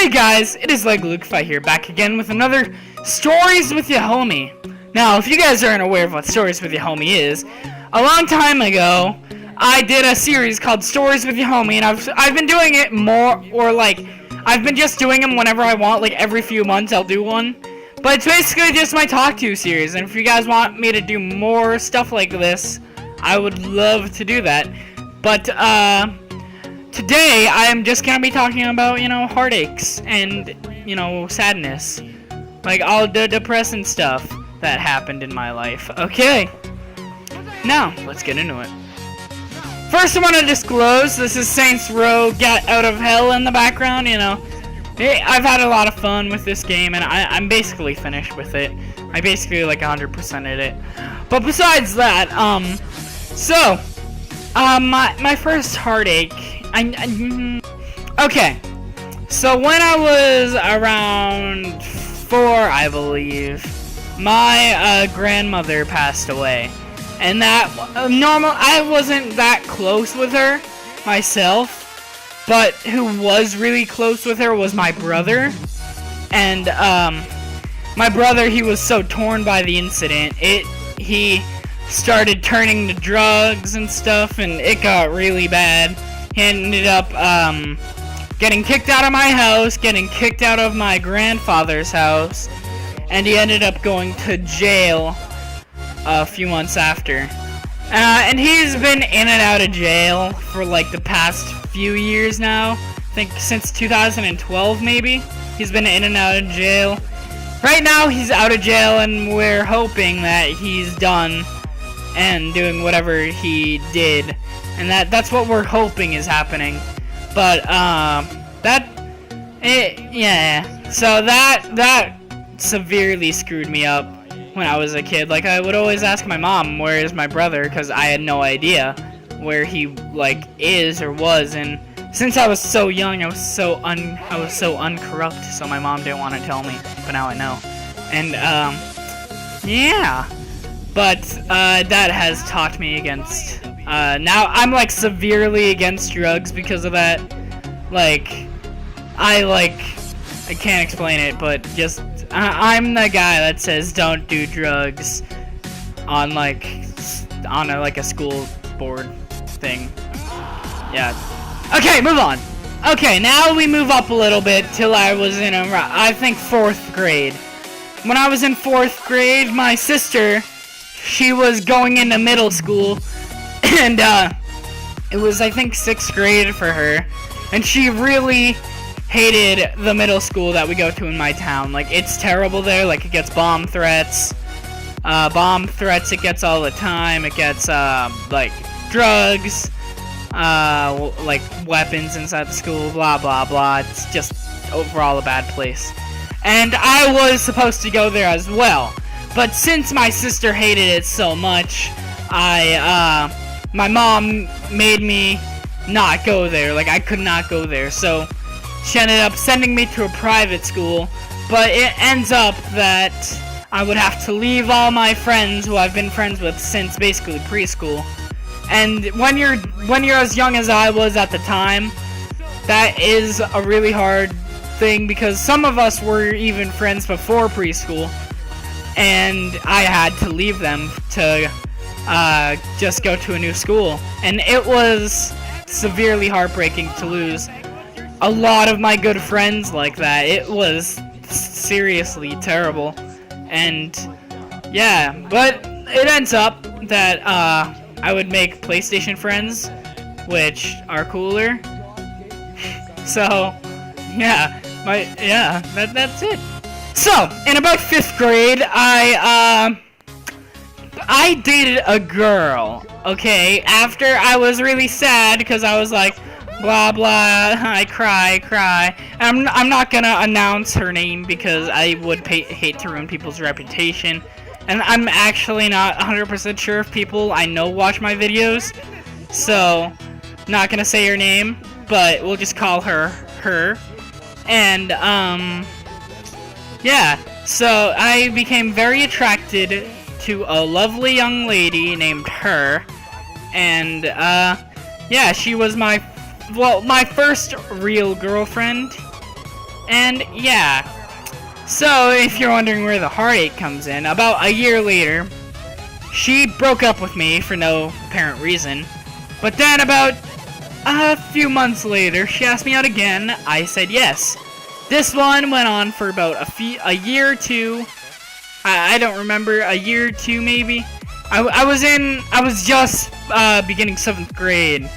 Hey guys, it is Legolukify here, back again with another Stories with Your Homie. Now, if you guys aren't aware of what Stories with Your Homie is, a long time ago, I did a series called Stories with Your Homie, and I've been doing it more, or like, I've been just doing them whenever I want, like every few months I'll do one. But it's basically just my Talk To series, and if you guys want me to do more stuff like this, I would love to do that. But, today, I am just gonna be talking about, heartaches and, sadness. Like, all the depressing stuff that happened in my life. Okay. Now, let's get into it. First, I want to disclose, this is Saints Row Get Out of Hell in the background, I've had a lot of fun with this game, and I'm basically finished with it. I basically, 100%ed it. But besides that, my first heartache, okay, so when I was around 4, I believe, my grandmother passed away, and I wasn't that close with her myself, but who was really close with her was my brother, and my brother, he was so torn by the incident, he started turning to drugs and stuff, and it got really bad. He ended up getting kicked out of my house, getting kicked out of my grandfather's house, and he ended up going to jail a few months after. And he's been in and out of jail for the past few years now. I think since 2012 maybe. He's been in and out of jail. Right now he's out of jail, and we're hoping that he's done and doing whatever he did, and that's what we're hoping is happening. But so that severely screwed me up when I was a kid. I would always ask my mom, where is my brother, because I had no idea where he is or was, and since I was so young, I was so uncorrupt, so my mom didn't want to tell me, but now I know. And yeah. But that has taught me against, now I'm severely against drugs because of that. I can't explain it, but just, I'm the guy that says don't do drugs on a school board thing. Yeah. Okay, move on. Okay, now we move up a little bit till I was in, I think 4th grade. When I was in 4th grade, my sister, she was going into middle school, and it was, I think, 6th grade for her, and she really hated the middle school that we go to in my town. It's terrible there. It gets bomb threats, it gets all the time. It gets drugs, weapons inside the school, blah blah blah. It's just overall a bad place, and I was supposed to go there as well. But since my sister hated it so much, my mom made me not go there. I could not go there. So she ended up sending me to a private school. But it ends up that I would have to leave all my friends who I've been friends with since basically preschool. And when you're as young as I was at the time, that is a really hard thing, because some of us were even friends before preschool. And I had to leave them to just go to a new school, and it was severely heartbreaking to lose a lot of my good friends like that. It was seriously terrible, and yeah, but it ends up that I would make PlayStation friends, which are cooler. So yeah, that's it. So, in about 5th grade, I dated a girl, okay? After I was really sad, because I was blah blah, I cry. And I'm not gonna announce her name, because I would hate to ruin people's reputation. And I'm actually not 100% sure if people I know watch my videos, so not gonna say her name, but we'll just call her. And, yeah, so I became very attracted to a lovely young lady named Her, and, yeah, she was my first real girlfriend, And yeah, so if you're wondering where the heartache comes in, about a year later, she broke up with me for no apparent reason. But then about a few months later, she asked me out again. I said yes. This one went on for about a year or two. I don't remember, a year or two maybe. I was just beginning 7th grade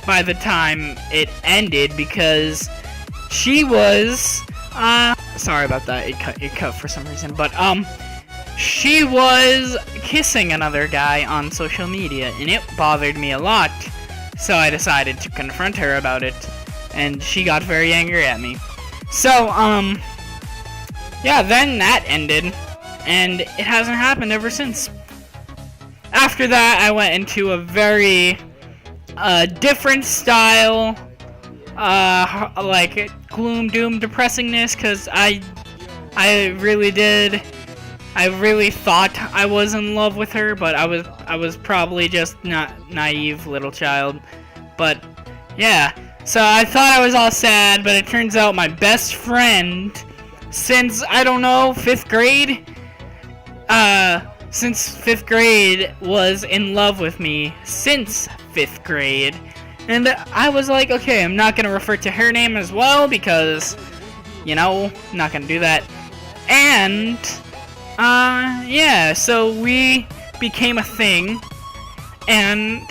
by the time it ended, because she was sorry about that, it cut for some reason, but she was kissing another guy on social media, and it bothered me a lot. So I decided to confront her about it, and she got very angry at me. So yeah, then that ended, and it hasn't happened ever since. After that, I went into a very different style, like gloom, doom, depressingness, because I really thought I was in love with her, but I was probably just not naive little child. But yeah, so I thought I was all sad, but it turns out my best friend since, I don't know, 5th grade, since 5th grade was in love with me since 5th grade. And I was like, okay, I'm not gonna refer to her name as well, because, you know, I'm not gonna do that. And yeah, so we became a thing, and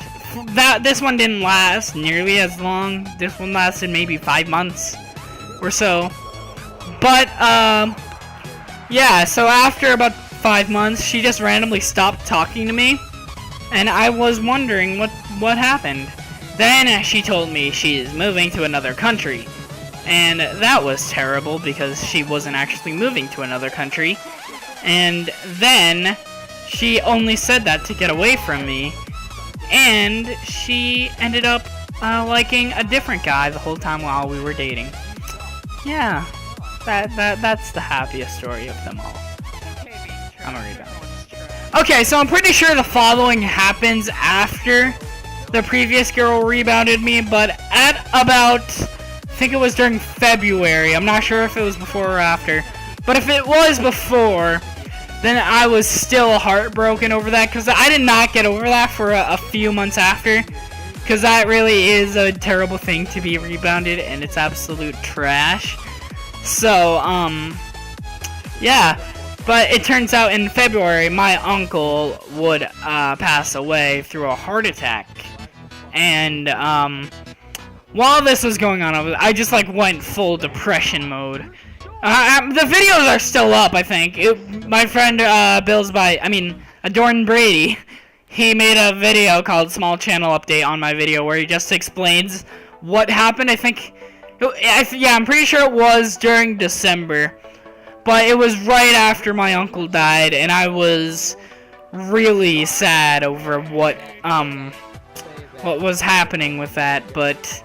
this one didn't last nearly as long. This one lasted maybe 5 months or so. But yeah, so after about 5 months, she just randomly stopped talking to me, and I was wondering what happened. Then she told me she's moving to another country, and that was terrible because she wasn't actually moving to another country. And then she only said that to get away from me, and she ended up liking a different guy the whole time while we were dating. Yeah, that's the happiest story of them all. I'm gonna read that. Okay, so I'm pretty sure the following happens after the previous girl rebounded me, but at about, I think it was during February. I'm not sure if it was before or after. But if it was before, then I was still heartbroken over that, because I did not get over that for a few months after, because that really is a terrible thing to be rebounded, and it's absolute trash. So, yeah, but it turns out in February, my uncle would pass away through a heart attack, and while this was going on, I just like went full depression mode. The videos are still up, I think. My friend Adorn Brady, he made a video called Small Channel Update on my video where he just explains what happened. I think, yeah, I'm pretty sure it was during December, but it was right after my uncle died, and I was really sad over what was happening with that. But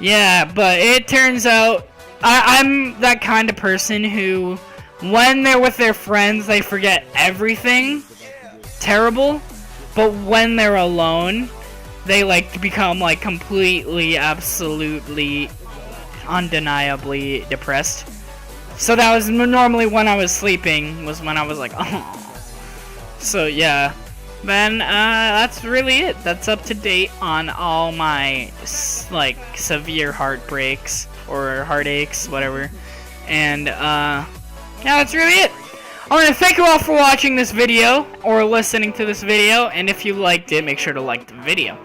yeah, but it turns out I'm that kind of person who, when they're with their friends, they forget everything terrible, but when they're alone, they like become like completely, absolutely, undeniably depressed. So that was normally when I was sleeping, was when I was like, oh. So yeah. Then, that's really it. That's up to date on all my, like, severe heartbreaks, or heartaches, whatever. And, yeah, that's really it. I want to thank you all for watching this video, or listening to this video, and if you liked it, make sure to like the video.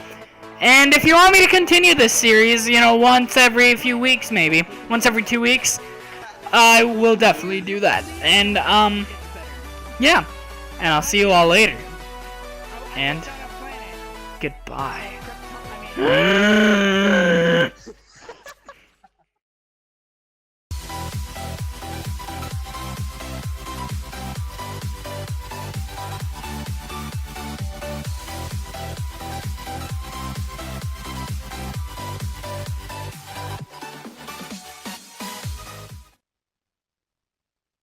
And if you want me to continue this series, you know, once every few weeks, maybe, once every 2 weeks, I will definitely do that. And, yeah, and I'll see you all later. And goodbye.